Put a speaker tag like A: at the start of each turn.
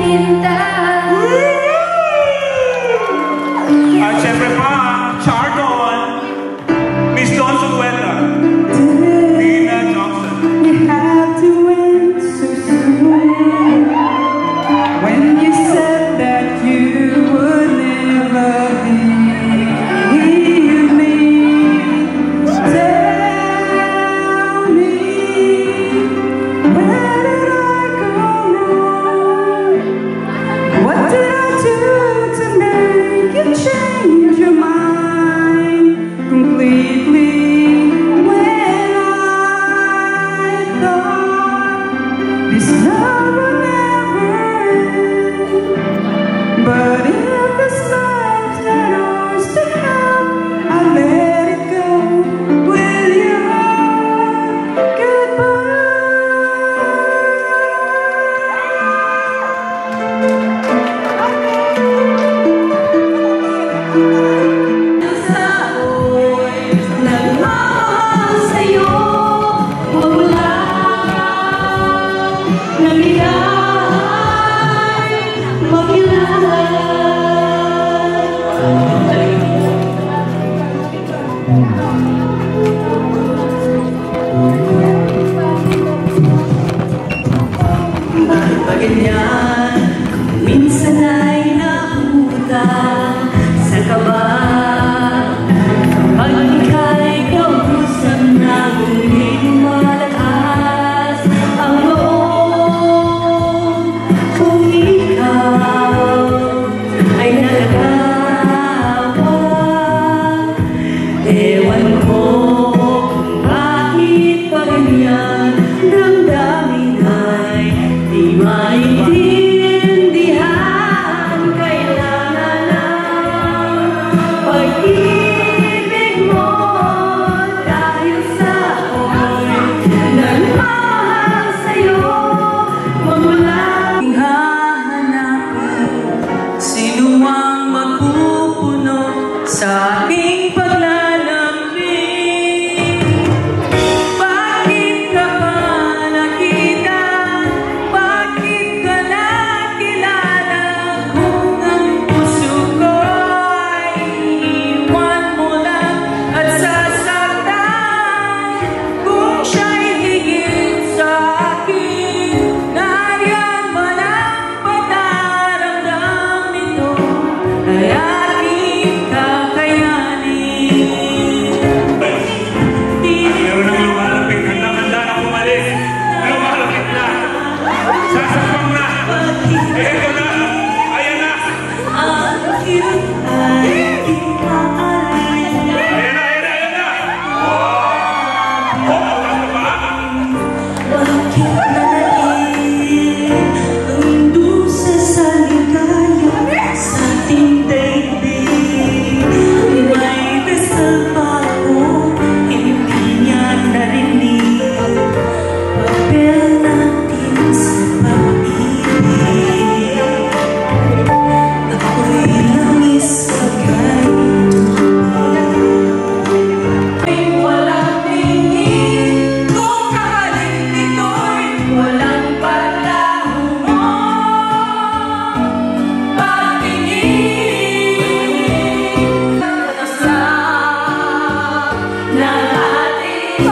A: kita.
B: At syempre pa, Chardon, Miss Don Sugueta, Nina Johnson.
C: You have to wait so soon when you said that you would never leave me. Tell me, where did I go wrong? What did I do to make you change your mind completely? When I thought this love would never end, but if this love had ours to have, I let it go with your goodbye.
A: Nagmamahal sa'yo, wag mo lang nangyahay magkilala.
D: Bakit ba ganyan? Minsan ay nautang sa kaba. Pag ika'y kausap na ngunit malakas ang loob, kung ikaw ay nagagawa. Ewan ko kung bakit pa ganyan, damdamin ay di maintindihan. Kailangan ng pag-ibig mo dahil sa ako'y nagmahal sa'yo. Mamulang hahanapin sino ang magpupuno sa aking paglalambing. Bakit ka ba nakita? Bakit ka nakilala? Kung ang puso ko ay iwan mo lang at sasaktan. Kung siya'y higit sa akin, nariyan man ang pagdaramdam nito ay aking kakayanin.
B: Meron ng lumalapit, handa-handa na umalis. Lumalapit na. Sasakpang na. Eto na. Ayan na.
D: Akin ay ipaalam.
B: Ayan na, ayan na, ayan na. Oh, ano ba?
D: Bakit nanaig ang dusa sa ligaya sa ating daigdig? May dasal pa ako, hindi niya narinig. Papel natin sa pag-ibig. Ako'y langis kagay tubig.
A: Walang tingin kung kakaling nito'y walang paglaho mo. Pagtingin sa ng ating